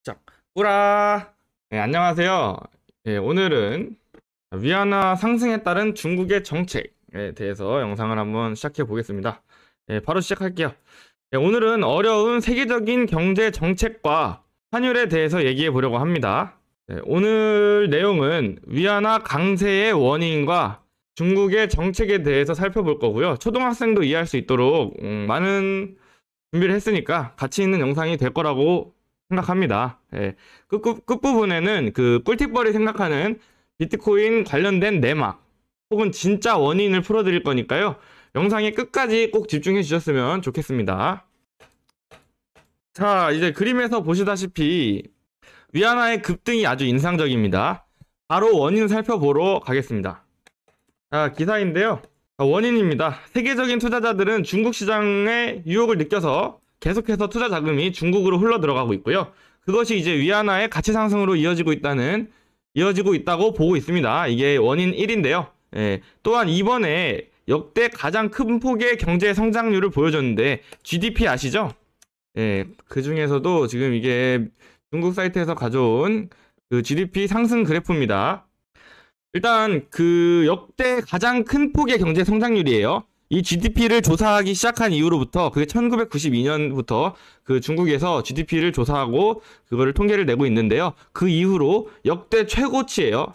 짝, 꾸라! 네, 안녕하세요. 오늘은 위안화 상승에 따른 중국의 정책에 대해서 영상을 한번 시작해 보겠습니다. 바로 시작할게요. 오늘은 어려운 세계적인 경제 정책과 환율에 대해서 얘기해 보려고 합니다. 오늘 내용은 위안화 강세의 원인과 중국의 정책에 대해서 살펴볼 거고요. 초등학생도 이해할 수 있도록 많은 준비를 했으니까 가치 있는 영상이 될 거라고 생각합니다. 끝부분에는 그 꿀팁벌이 생각하는 비트코인 관련된 내막 혹은 진짜 원인을 풀어드릴 거니까요. 영상의 끝까지 꼭 집중해 주셨으면 좋겠습니다. 자, 이제 그림에서 보시다시피 위안화의 급등이 아주 인상적입니다. 바로 원인 살펴보러 가겠습니다. 자, 기사인데요. 원인입니다. 세계적인 투자자들은 중국 시장의 유혹을 느껴서 계속해서 투자 자금이 중국으로 흘러 들어가고 있고요. 그것이 이제 위안화의 가치 상승으로 이어지고 있다고 보고 있습니다. 이게 원인 1인데요. 또한 이번에 역대 가장 큰 폭의 경제 성장률을 보여줬는데 GDP 아시죠? 그 중에서도 지금 이게 중국 사이트에서 가져온 그 GDP 상승 그래프입니다. 일단 그 역대 가장 큰 폭의 경제 성장률이에요. 이 GDP를 조사하기 시작한 이후로부터 그게 1992년부터 그 중국에서 GDP를 조사하고 그거를 통계를 내고 있는데요. 그 이후로 역대 최고치예요.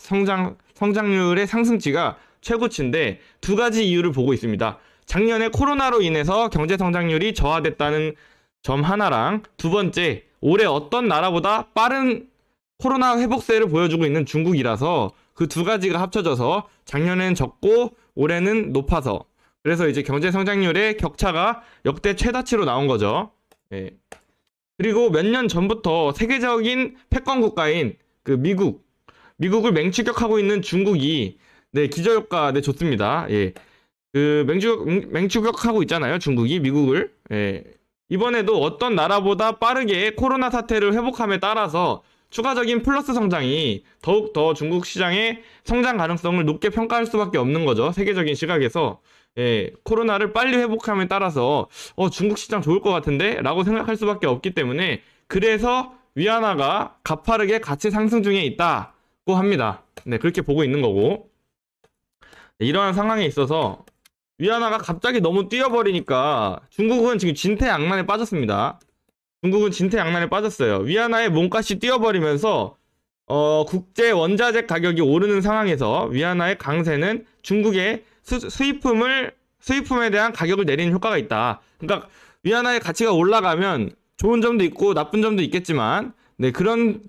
성장률의 상승치가 최고치인데 두 가지 이유를 보고 있습니다. 작년에 코로나로 인해서 경제 성장률이 저하됐다는 점 하나랑 두 번째, 올해 어떤 나라보다 빠른 코로나 회복세를 보여주고 있는 중국이라서 그 두 가지가 합쳐져서 작년엔 적고 올해는 높아서 그래서 이제 경제 성장률의 격차가 역대 최다치로 나온 거죠. 그리고 몇 년 전부터 세계적인 패권 국가인 그 미국을 맹추격하고 있는 중국이 기저효과 좋습니다. 그 맹추격하고 있잖아요. 중국이 미국을. 이번에도 어떤 나라보다 빠르게 코로나 사태를 회복함에 따라서 추가적인 플러스 성장이 더욱더 중국 시장의 성장 가능성을 높게 평가할 수밖에 없는 거죠. 세계적인 시각에서. 코로나를 빨리 회복함에 따라서 중국 시장 좋을 것 같은데? 라고 생각할 수밖에 없기 때문에 그래서 위안화가 가파르게 가치 상승 중에 있다고 합니다. 그렇게 보고 있는 거고. 이러한 상황에 있어서 위안화가 갑자기 너무 뛰어버리니까 중국은 지금 진퇴양난에 빠졌습니다. 중국은 진퇴양난에 빠졌어요. 위안화의 몸값이 뛰어버리면서 국제 원자재 가격이 오르는 상황에서 위안화의 강세는 중국의 수입품에 대한 가격을 내리는 효과가 있다. 그러니까 위안화의 가치가 올라가면 좋은 점도 있고 나쁜 점도 있겠지만 그런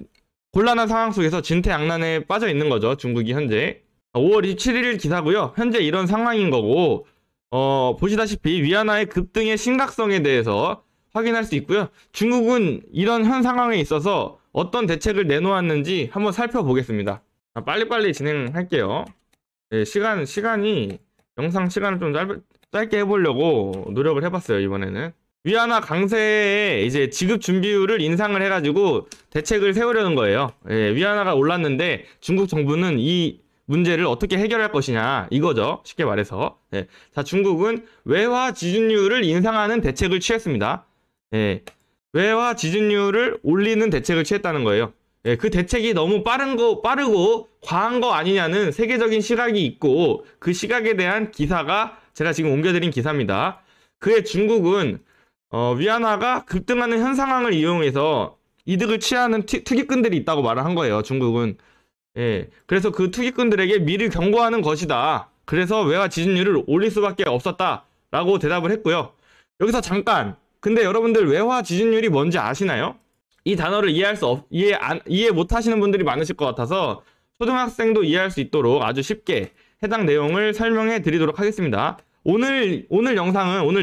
곤란한 상황 속에서 진퇴양난에 빠져 있는 거죠. 중국이 현재 5월 27일 기사고요. 현재 이런 상황인 거고 보시다시피 위안화의 급등의 심각성에 대해서 확인할 수 있고요. 중국은 이런 현 상황에 있어서 어떤 대책을 내놓았는지 한번 살펴보겠습니다. 빨리빨리 진행할게요. 영상 시간을 좀 짧게 해보려고 노력을 해봤어요, 이번에는. 위안화 강세에 이제 지급 준비율을 인상을 해가지고 대책을 세우려는 거예요. 위안화가 올랐는데 중국 정부는 이 문제를 어떻게 해결할 것이냐, 이거죠. 쉽게 말해서. 자, 중국은 외화 지준율을 인상하는 대책을 취했습니다. 외화 지준율을 올리는 대책을 취했다는 거예요. 그 대책이 너무 빠르고 과한 거 아니냐는 세계적인 시각이 있고 그 시각에 대한 기사가 제가 지금 옮겨드린 기사입니다. 그에 중국은 위안화가 급등하는 현 상황을 이용해서 이득을 취하는 투기꾼들이 있다고 말을 한 거예요. 중국은. 그래서 그 투기꾼들에게 미리 경고하는 것이다. 그래서 외화 지준율을 올릴 수밖에 없었다라고 대답을 했고요. 여기서 잠깐. 근데 여러분들 외화 지준율이 뭔지 아시나요? 이 단어를 이해 못 하시는 분들이 많으실 것 같아서 초등학생도 이해할 수 있도록 아주 쉽게 해당 내용을 설명해 드리도록 하겠습니다. 오늘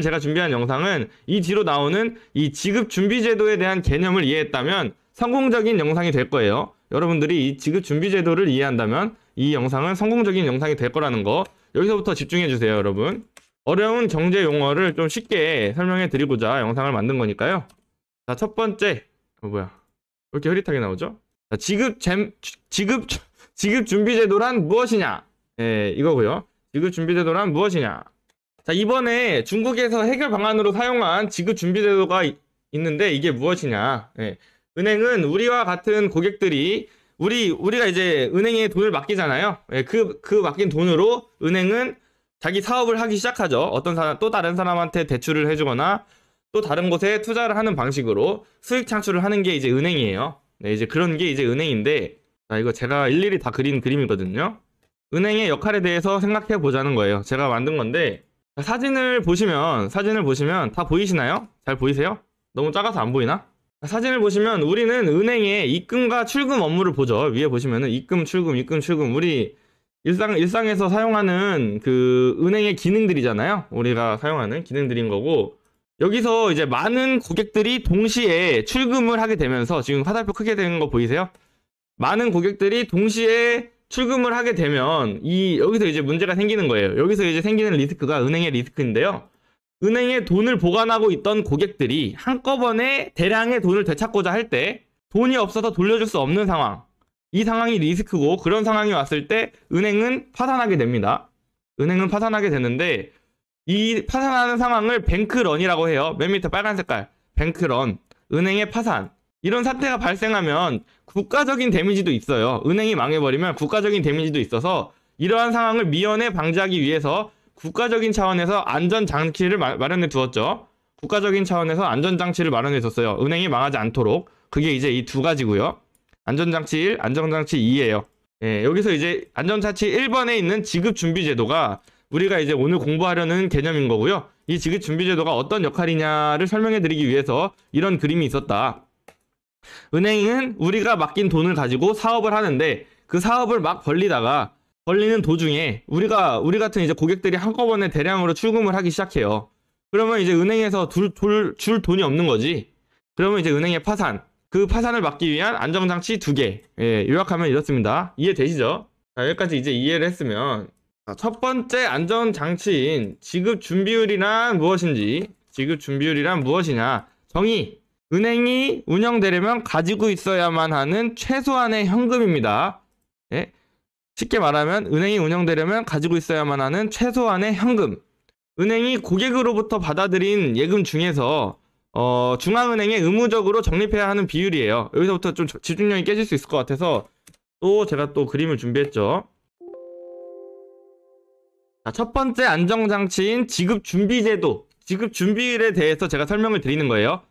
제가 준비한 영상은 이 뒤로 나오는 이 지급 준비 제도에 대한 개념을 이해했다면 성공적인 영상이 될 거예요. 여러분들이 이 지급 준비 제도를 이해한다면 이 영상은 성공적인 영상이 될 거라는 거 여기서부터 집중해 주세요, 여러분. 어려운 경제 용어를 좀 쉽게 설명해 드리고자 영상을 만든 거니까요. 자, 첫 번째. 뭐야. 왜 이렇게 흐릿하게 나오죠? 자, 지급 준비 제도란 무엇이냐? 이거고요. 지급 준비 제도란 무엇이냐? 자, 이번에 중국에서 해결 방안으로 사용한 지급 준비 제도가 있는데 이게 무엇이냐? 은행은 우리와 같은 고객들이 우리가 이제 은행에 돈을 맡기잖아요. 예, 그 맡긴 돈으로 은행은 자기 사업을 하기 시작하죠. 어떤 사람, 또 다른 사람한테 대출을 해주거나 또 다른 곳에 투자를 하는 방식으로 수익 창출을 하는 게 이제 은행이에요. 네, 이제 그런 게 이제 은행인데, 자, 이거 제가 일일이 다 그린 그림이거든요. 은행의 역할에 대해서 생각해 보자는 거예요. 제가 만든 건데, 사진을 보시면 다 보이시나요? 잘 보이세요? 너무 작아서 안 보이나? 사진을 보시면 우리는 은행의 입금과 출금 업무를 보죠. 위에 보시면은 입금, 출금. 우리 일상에서 사용하는 그 은행의 기능들이잖아요. 우리가 사용하는 기능들인 거고, 여기서 이제 많은 고객들이 동시에 출금을 하게 되면서, 지금 화살표 크게 되는 거 보이세요? 많은 고객들이 동시에 출금을 하게 되면 여기서 이제 문제가 생기는 거예요. 여기서 이제 생기는 리스크가 은행의 리스크인데요. 은행에 돈을 보관하고 있던 고객들이 한꺼번에 대량의 돈을 되찾고자 할 때 돈이 없어서 돌려줄 수 없는 상황. 이 상황이 리스크고, 그런 상황이 왔을 때 은행은 파산하게 됩니다. 은행은 파산하게 되는데, 이 파산하는 상황을 뱅크런이라고 해요. 맨 밑에 빨간 색깔. 뱅크런. 은행의 파산. 이런 사태가 발생하면 국가적인 데미지도 있어요. 은행이 망해버리면 국가적인 데미지도 있어서, 이러한 상황을 미연에 방지하기 위해서 국가적인 차원에서 안전장치를 마련해 두었죠. 국가적인 차원에서 안전장치를 마련해 뒀어요. 은행이 망하지 않도록. 그게 이제 이 두 가지고요. 안전장치 1, 안전장치 2예요. 예, 여기서 이제 안전장치 1번에 있는 지급준비제도가 우리가 이제 오늘 공부하려는 개념인 거고요. 이 지급준비제도가 어떤 역할이냐를 설명해 드리기 위해서 이런 그림이 있었다. 은행은 우리가 맡긴 돈을 가지고 사업을 하는데, 그 사업을 막 벌리는 도중에 우리 같은 이제 고객들이 한꺼번에 대량으로 출금을 하기 시작해요. 그러면 이제 은행에서 줄 돈이 없는 거지. 그러면 이제 은행의 파산. 그 파산을 막기 위한 안정장치 2개. 예, 요약하면 이렇습니다. 이해되시죠? 자, 여기까지 이제 이해를 했으면, 첫 번째 안전장치인 지급준비율이란 무엇이냐. 정의. 은행이 운영되려면 가지고 있어야만 하는 최소한의 현금입니다. 예? 쉽게 말하면 은행이 운영되려면 가지고 있어야만 하는 최소한의 현금. 은행이 고객으로부터 받아들인 예금 중에서 중앙은행에 의무적으로 적립해야 하는 비율이에요. 여기서부터 좀 집중력이 깨질 수 있을 것 같아서 제가 또 그림을 준비했죠. 자, 첫 번째 안정장치인 지급준비제도, 지급준비율에 대해서 제가 설명을 드리는 거예요.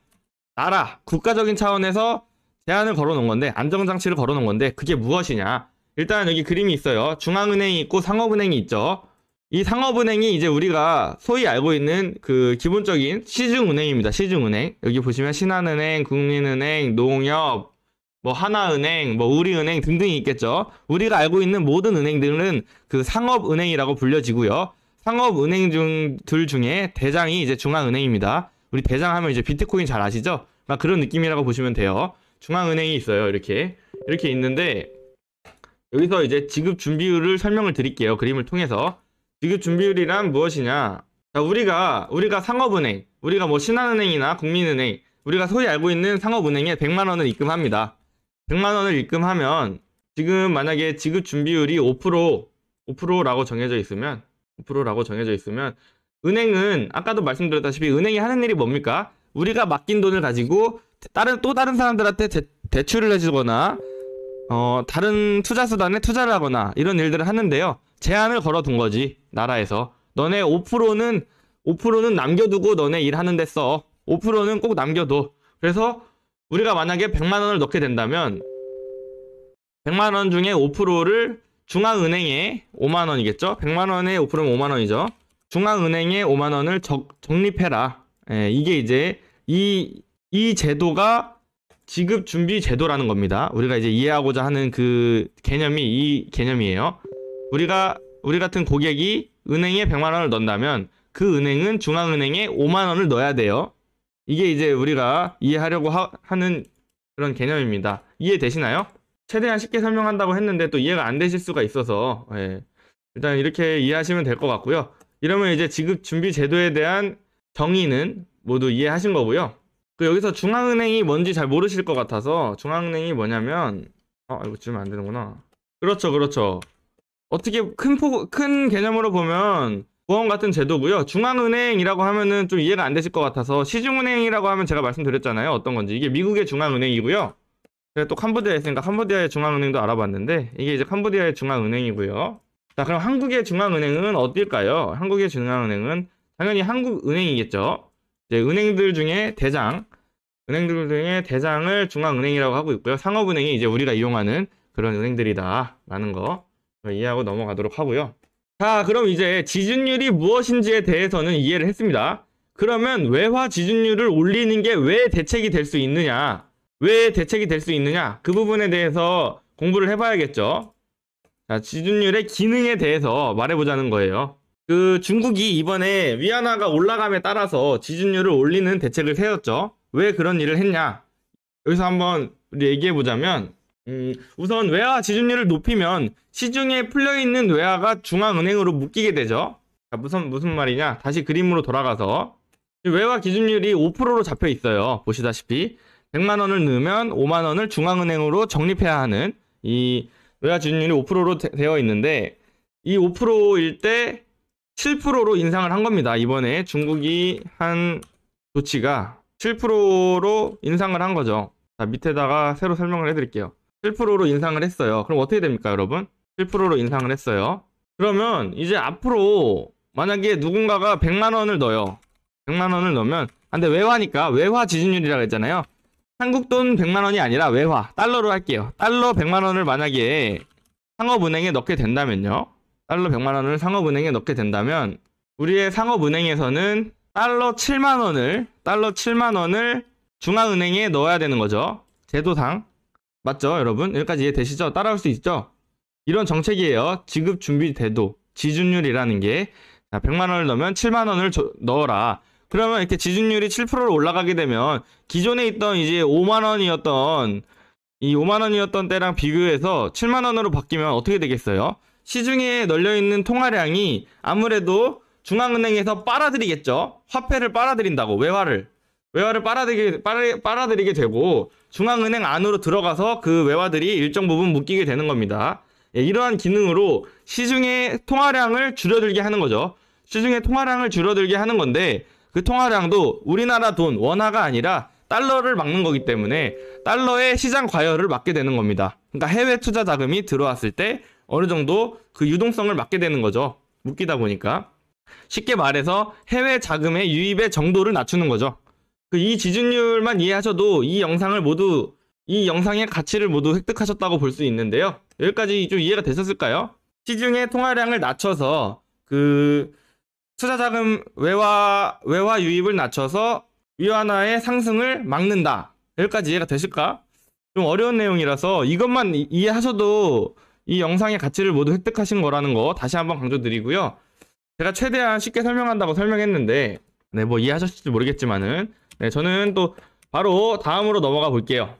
국가적인 차원에서 제한을 걸어놓은 건데, 안정장치를 걸어놓은 건데, 그게 무엇이냐. 일단 여기 그림이 있어요. 중앙은행이 있고 상업은행이 있죠. 이 상업은행이 이제 우리가 소위 알고 있는 그 기본적인 시중은행입니다. 시중은행. 여기 보시면 신한은행, 국민은행, 농협, 뭐 하나은행, 뭐 우리은행 등등이 있겠죠. 우리가 알고 있는 모든 은행들은 그 상업은행이라고 불려지고요. 상업은행들 중에 대장이 이제 중앙은행입니다. 우리 대장 하면 이제 비트코인 잘 아시죠? 그런 느낌이라고 보시면 돼요. 중앙은행이 있어요. 이렇게 있는데, 여기서 이제 지급준비율을 설명을 드릴게요. 그림을 통해서. 지급준비율이란 무엇이냐. 자, 우리가 상업은행, 우리가 뭐 신한은행이나 국민은행, 우리가 소위 알고 있는 상업은행에 100만원을 입금합니다. 100만원을 입금하면, 지금 만약에 지급준비율이 5%라고 정해져 있으면, 은행은 아까도 말씀드렸다시피 은행이 하는 일이 뭡니까? 우리가 맡긴 돈을 가지고 또 다른 사람들한테 대출을 해주거나, 다른 투자수단에 투자를 하거나 이런 일들을 하는데요. 제한을 걸어둔 거지, 나라에서. 너네 5%는 남겨두고 너네 일하는 데 써. 5%는 꼭 남겨둬. 그래서 우리가 만약에 100만원을 넣게 된다면 100만원 중에 5%를 중앙은행에 5만원이겠죠? 100만원에 5%면 5만원이죠. 중앙은행에 5만원을 적립해라. 예, 이게 이제 이 제도가 지급준비제도라는 겁니다. 우리가 이제 이해하고자 하는 그 개념이 이 개념이에요. 우리 같은 고객이 은행에 100만원을 넣는다면 그 은행은 중앙은행에 5만원을 넣어야 돼요. 이게 이제 우리가 이해하려고 하는 그런 개념입니다. 이해되시나요? 최대한 쉽게 설명한다고 했는데 또 이해가 안 되실 수가 있어서, 예, 일단 이렇게 이해하시면 될 것 같고요. 이러면 이제 지급준비제도에 대한 정의는 모두 이해하신 거고요. 여기서 중앙은행이 뭔지 잘 모르실 것 같아서, 중앙은행이 뭐냐면, 이거 지우면 안 되는구나. 그렇죠. 어떻게 큰 개념으로 보면 보험 같은 제도고요. 중앙은행이라고 하면은 좀 이해가 안 되실 것 같아서 시중은행이라고 하면 제가 말씀드렸잖아요. 어떤 건지. 이게 미국의 중앙은행이고요. 제가 또 캄보디아에 있으니까 캄보디아의 중앙은행도 알아봤는데 이게 이제 캄보디아의 중앙은행이고요. 자, 그럼 한국의 중앙은행은 어딜까요? 한국의 중앙은행은 당연히 한국은행이겠죠. 이제 은행들 중에 은행들 중에 대장을 중앙은행이라고 하고 있고요. 상업은행이 이제 우리가 이용하는 그런 은행들이다라는 거 이해하고 넘어가도록 하고요. 자, 그럼 이제 지준율이 무엇인지에 대해서는 이해를 했습니다. 그러면 외화 지준율을 올리는 게 왜 대책이 될 수 있느냐? 왜 대책이 될 수 있느냐? 그 부분에 대해서 공부를 해봐야겠죠. 자, 지준율의 기능에 대해서 말해보자는 거예요. 그 중국이 이번에 위안화가 올라감에 따라서 지준율을 올리는 대책을 세웠죠. 왜 그런 일을 했냐? 여기서 한번 우리 얘기해보자면 우선 외화 지준율을 높이면 시중에 풀려있는 외화가 중앙은행으로 묶이게 되죠. 자, 무슨 말이냐? 다시 그림으로 돌아가서 외화 기준율이 5%로 잡혀 있어요. 보시다시피 100만 원을 넣으면 5만 원을 중앙은행으로 적립해야 하는 이 외화 지준율이 5%로 되어 있는데 이 5%일 때 7%로 인상을 한 겁니다. 이번에 중국이 한 조치가 7%로 인상을 한 거죠. 자, 밑에다가 새로 설명을 해드릴게요. 7%로 인상을 했어요. 그럼 어떻게 됩니까, 여러분? 7%로 인상을 했어요. 그러면 이제 앞으로 만약에 누군가가 100만 원을 넣어요. 100만 원을 넣으면 근데 외화니까 외화 지준율이라고 했잖아요. 한국 돈 100만 원이 아니라 외화, 달러로 할게요. 달러 100만 원을 만약에 상업은행에 넣게 된다면요. 달러 100만 원을 상업은행에 넣게 된다면 우리의 상업은행에서는 달러 7만 원을 중앙은행에 넣어야 되는 거죠. 제도상. 맞죠, 여러분? 여기까지 이해되시죠? 따라올 수 있죠? 이런 정책이에요. 지급준비대도, 지준율이라는 게. 자, 100만 원을 넣으면 7만 원을 넣어라. 그러면 이렇게 지준율이 7%로 올라가게 되면 기존에 있던 이제 5만 원이었던 이 5만 원이었던 때랑 비교해서 7만 원으로 바뀌면 어떻게 되겠어요? 시중에 널려있는 통화량이 아무래도 중앙은행에서 빨아들이겠죠. 화폐를 빨아들인다고, 외화를 빨아들이게 되고 중앙은행 안으로 들어가서 그 외화들이 일정 부분 묶이게 되는 겁니다. 예, 이러한 기능으로 시중의 통화량을 줄어들게 하는 거죠. 시중의 통화량을 줄어들게 하는 건데 그 통화량도 우리나라 돈, 원화가 아니라 달러를 막는 거기 때문에 달러의 시장 과열을 막게 되는 겁니다. 그러니까 해외 투자 자금이 들어왔을 때 어느 정도 그 유동성을 막게 되는 거죠. 묶이다 보니까. 쉽게 말해서 해외 자금의 유입의 정도를 낮추는 거죠. 이 지준율만 이해하셔도 이 영상의 가치를 모두 획득하셨다고 볼 수 있는데요. 여기까지 좀 이해가 되셨을까요? 시중의 통화량을 낮춰서 그 투자자금 외화 유입을 낮춰서 위안화의 상승을 막는다. 여기까지 이해가 되실까? 좀 어려운 내용이라서 이것만 이해하셔도 이 영상의 가치를 모두 획득하신 거라는 거 다시 한번 강조드리고요. 제가 최대한 쉽게 설명한다고 설명했는데 네, 뭐 이해하셨을지 모르겠지만은 네, 저는 또 바로 다음으로 넘어가 볼게요.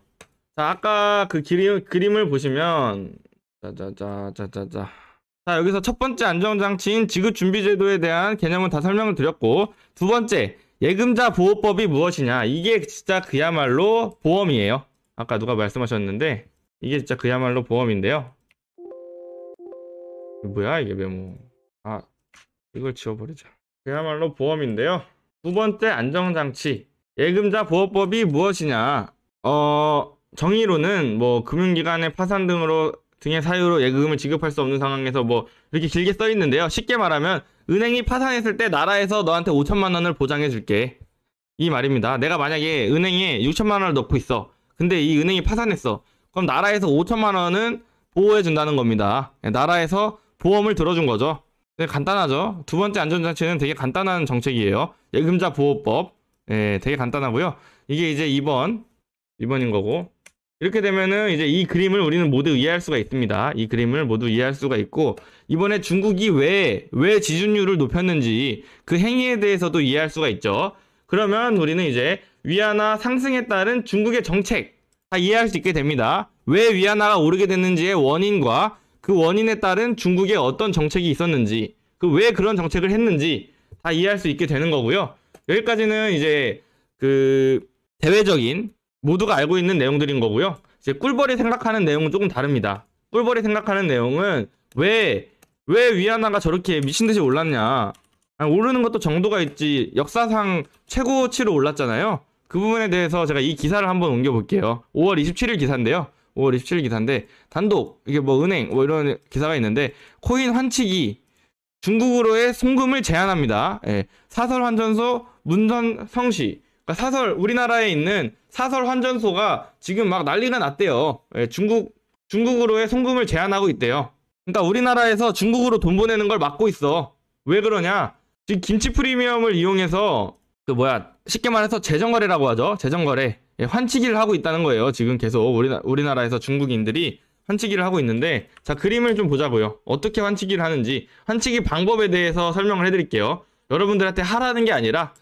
자, 아까 그 그림을 보시면 자, 여기서 첫 번째 안정장치인 지급준비제도에 대한 개념은 다 설명을 드렸고 두 번째, 예금자 보호법이 무엇이냐. 이게 진짜 그야말로 보험이에요. 아까 누가 말씀하셨는데 이게 진짜 그야말로 보험인데요. 뭐야 이게 메모. 아, 이걸 지워버리자. 그야말로 보험인데요. 두 번째 안정장치, 예금자 보호법이 무엇이냐. 정의로는 뭐 금융기관의 파산 등의 사유로 예금을 지급할 수 없는 상황에서 뭐 이렇게 길게 써 있는데요. 쉽게 말하면 은행이 파산했을 때 나라에서 너한테 5천만 원을 보장해 줄게. 이 말입니다. 내가 만약에 은행에 6천만 원을 넣고 있어. 근데 이 은행이 파산했어. 그럼 나라에서 5천만 원은 보호해 준다는 겁니다. 나라에서 보험을 들어준 거죠. 네, 간단하죠. 두 번째 안전장치는 되게 간단한 정책이에요. 예금자 보호법. 예, 되게 간단하고요. 이게 이제 2번인 거고. 이렇게 되면은 이제 이 그림을 우리는 모두 이해할 수가 있습니다. 이 그림을 모두 이해할 수가 있고, 이번에 중국이 왜 지준율을 높였는지 그 행위에 대해서도 이해할 수가 있죠. 그러면 우리는 이제 위안화 상승에 따른 중국의 정책 다 이해할 수 있게 됩니다. 왜 위안화가 오르게 됐는지의 원인과 그 원인에 따른 중국의 어떤 정책이 있었는지, 그 왜 그런 정책을 했는지 다 이해할 수 있게 되는 거고요. 여기까지는 이제 그 대외적인 모두가 알고 있는 내용들인 거고요. 이제 꿀벌이 생각하는 내용은 조금 다릅니다. 꿀벌이 생각하는 내용은 왜 위안화가 저렇게 미친 듯이 올랐냐. 오르는 것도 정도가 있지 역사상 최고치로 올랐잖아요. 그 부분에 대해서 제가 이 기사를 한번 옮겨볼게요. 5월 27일 기사인데요. 5월 27일 기사인데 단독 이게 뭐 은행 뭐 이런 기사가 있는데 코인 환치기 중국으로의 송금을 제한합니다. 예, 사설 환전소 문전 성시 그러니까 사설 우리나라에 있는 사설 환전소가 지금 막 난리가 났대요. 예, 중국으로의 송금을 제한하고 있대요. 그러니까 우리나라에서 중국으로 돈 보내는 걸 막고 있어. 왜 그러냐? 지금 김치 프리미엄을 이용해서 쉽게 말해서 재정거래라고 하죠. 재정거래. 예, 환치기를 하고 있다는 거예요. 지금 계속 우리나라에서 중국인들이 환치기를 하고 있는데 자 그림을 좀 보자고요. 어떻게 환치기를 하는지 환치기 방법에 대해서 설명을 해드릴게요. 여러분들한테 하라는 게 아니라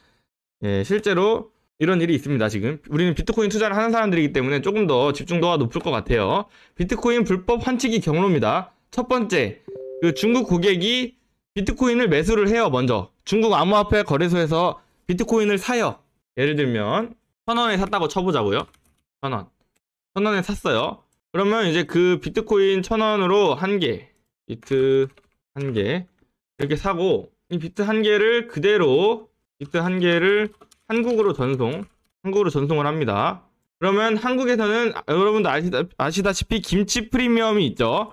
예, 실제로 이런 일이 있습니다. 지금 우리는 비트코인 투자를 하는 사람들이기 때문에 조금 더 집중도가 높을 것 같아요. 비트코인 불법 환치기 경로입니다. 첫 번째, 그 중국 고객이 비트코인을 매수를 해요. 먼저 중국 암호화폐 거래소에서 비트코인을 사요. 예를 들면 1,000원에 샀다고 쳐보자고요. 1,000원에 샀어요. 그러면 이제 그 비트코인 1,000원으로 한 개, 비트 한 개 이렇게 사고 이 비트 한 개를 그대로 비트 한 개를 한국으로 전송을 합니다. 그러면 한국에서는 여러분도 아시다시피 김치 프리미엄이 있죠.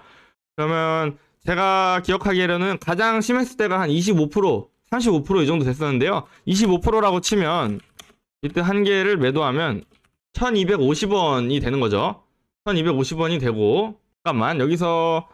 그러면 제가 기억하기로는 가장 심했을 때가 한 25%, 35% 이 정도 됐었는데요. 25%라고 치면 비트 한 개를 매도하면 1250원이 되는 거죠. 1250원이 되고 잠깐만 여기서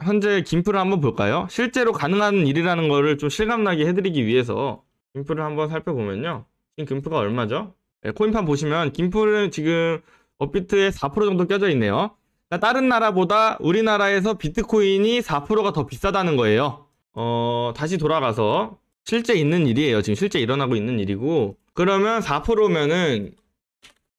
현재 김프를 한번 볼까요? 실제로 가능한 일이라는 거를 좀 실감나게 해드리기 위해서 김프를 한번 살펴보면요. 지금 김프가 얼마죠? 네, 코인판 보시면 김프는 지금 업비트에 4% 정도 껴져 있네요. 그러니까 다른 나라보다 우리나라에서 비트코인이 4%가 더 비싸다는 거예요. 다시 돌아가서 실제 있는 일이에요. 지금 실제 일어나고 있는 일이고 그러면 4%면은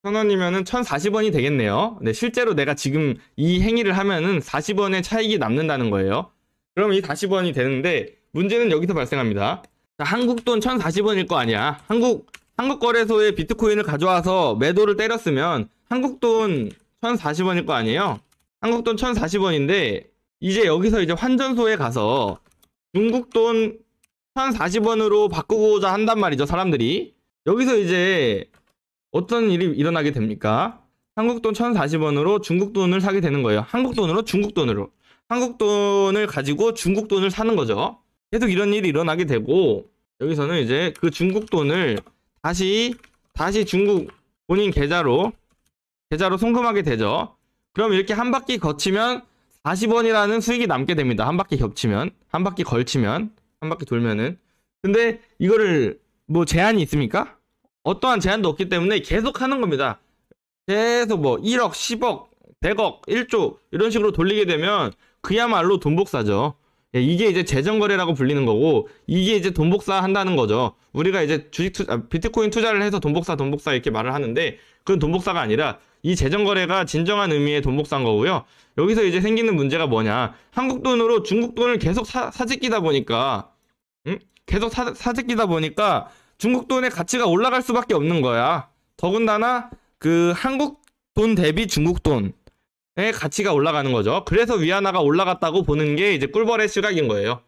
1,000원이면은 1,040원이 되겠네요. 네, 실제로 내가 지금 이 행위를 하면은 40원의 차익이 남는다는 거예요. 그럼 이 40원이 되는데 문제는 여기서 발생합니다. 자, 한국 돈 1,040원일 거 아니야. 한국 거래소에 비트코인을 가져와서 매도를 때렸으면 한국 돈 1,040원일 거 아니에요. 한국 돈 1,040원인데 이제 여기서 이제 환전소에 가서 중국 돈 1,040원으로 바꾸고자 한단 말이죠. 사람들이. 여기서 이제 어떤 일이 일어나게 됩니까? 한국 돈 1,040원으로 중국 돈을 사게 되는 거예요. 한국 돈으로 중국 돈으로. 한국 돈을 가지고 중국 돈을 사는 거죠. 계속 이런 일이 일어나게 되고 여기서는 이제 그 중국 돈을 다시 중국 본인 계좌로 송금하게 되죠. 그럼 이렇게 한 바퀴 거치면 40원이라는 수익이 남게 됩니다. 한 바퀴 겹치면, 한 바퀴 걸치면, 한 바퀴 돌면은. 근데 이거를 뭐 제한이 있습니까? 어떠한 제한도 없기 때문에 계속 하는 겁니다. 계속 뭐 1억, 10억, 100억, 1조 이런 식으로 돌리게 되면 그야말로 돈 복사죠. 이게 이제 재정거래라고 불리는 거고 이게 이제 돈 복사한다는 거죠. 우리가 이제 비트코인 투자를 해서 돈 복사 이렇게 말을 하는데 그건 돈 복사가 아니라 이 재정거래가 진정한 의미의 돈 복사인 거고요. 여기서 이제 생기는 문제가 뭐냐? 한국 돈으로 중국 돈을 계속 사재끼다 보니까 계속 사재끼다 보니까 중국 돈의 가치가 올라갈 수밖에 없는 거야. 더군다나 그 한국 돈 대비 중국 돈의 가치가 올라가는 거죠. 그래서 위안화가 올라갔다고 보는 게 이제 꿀벌의 시각인 거예요.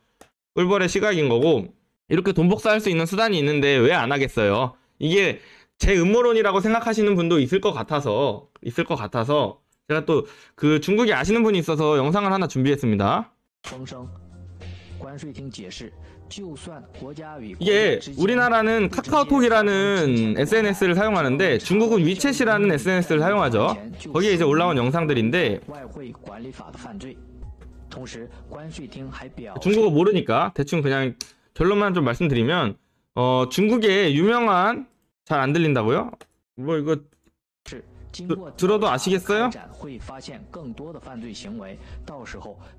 꿀벌의 시각인 거고 이렇게 돈 복사할 수 있는 수단이 있는데 왜 안 하겠어요? 이게 제 음모론이라고 생각하시는 분도 있을 것 같아서 제가 또 그 중국에 아시는 분이 있어서 영상을 하나 준비했습니다. 이게 우리나라는 카카오톡이라는 SNS를 사용하는데 중국은 위챗이라는 SNS를 사용하죠. 거기에 이제 올라온 영상들인데 중국어 모르니까 대충 그냥 결론만 좀 말씀드리면 중국의 유명한 잘 안 들린다고요? 뭐 이거 들어도 아시겠어요?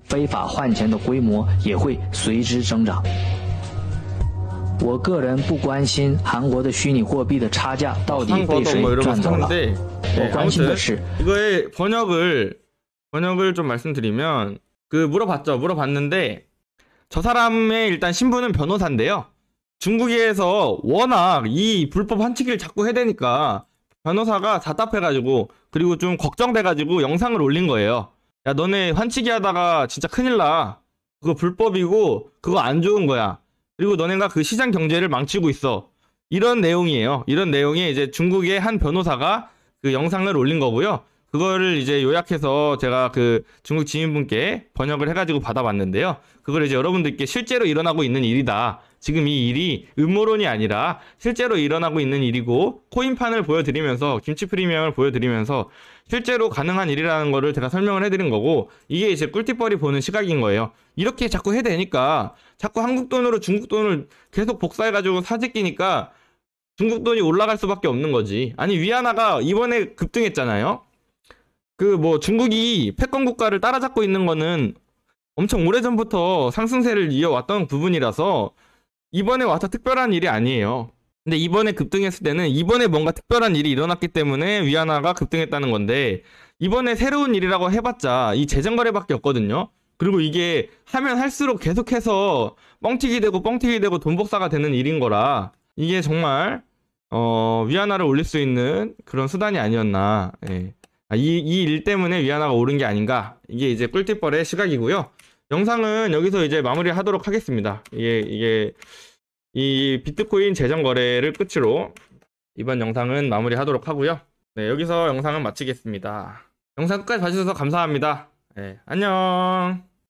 非法换钱的规模也会随之增长。我个人不关心韩国的虚拟货币的差价到底被谁赚走了。我关心的是 이거의 번역을 좀 말씀드리면 물어봤는데 저 사람의 일단 신분은 변호사인데요. 중국에서 워낙 이 불법 환치기를 자꾸 해대니까 변호사가 답답해가지고 그리고 좀 걱정돼가지고 영상을 올린 거예요. 야 너네 환치기 하다가 진짜 큰일 나. 그거 불법이고 그거 안 좋은 거야. 그리고 너네가 그 시장 경제를 망치고 있어. 이런 내용이에요. 이런 내용에 이제 중국의 한 변호사가 그 영상을 올린 거고요. 그거를 이제 요약해서 제가 그 중국 지인분께 번역을 해가지고 받아봤는데요. 그걸 이제 여러분들께 실제로 일어나고 있는 일이다. 지금 이 일이 음모론이 아니라 실제로 일어나고 있는 일이고, 코인판을 보여드리면서, 김치 프리미엄을 보여드리면서 실제로 가능한 일이라는 거를 제가 설명을 해드린 거고, 이게 이제 꿀팁벌이 보는 시각인 거예요. 이렇게 자꾸 해대니까 자꾸 한국 돈으로 중국 돈을 계속 복사해가지고 사재끼니까 중국 돈이 올라갈 수밖에 없는 거지. 아니, 위안화가 이번에 급등했잖아요. 그 뭐 중국이 패권 국가를 따라잡고 있는 거는 엄청 오래전부터 상승세를 이어왔던 부분이라서 이번에 와서 특별한 일이 아니에요. 근데 이번에 급등했을 때는 이번에 뭔가 특별한 일이 일어났기 때문에 위안화가 급등했다는 건데, 이번에 새로운 일이라고 해봤자 이 재정거래밖에 없거든요. 그리고 이게 하면 할수록 계속해서 뻥튀기 되고 돈 복사가 되는 일인 거라, 이게 정말 위안화를 올릴 수 있는 그런 수단이 아니었나. 예. 이 일 때문에 위안화가 오른 게 아닌가. 이게 이제 꿀팁벌의 시각이고요. 영상은 여기서 이제 마무리 하도록 하겠습니다. 이게 이 비트코인 재정 거래를 끝으로 이번 영상은 마무리 하도록 하고요. 네, 여기서 영상은 마치겠습니다. 영상 끝까지 봐주셔서 감사합니다. 네, 안녕.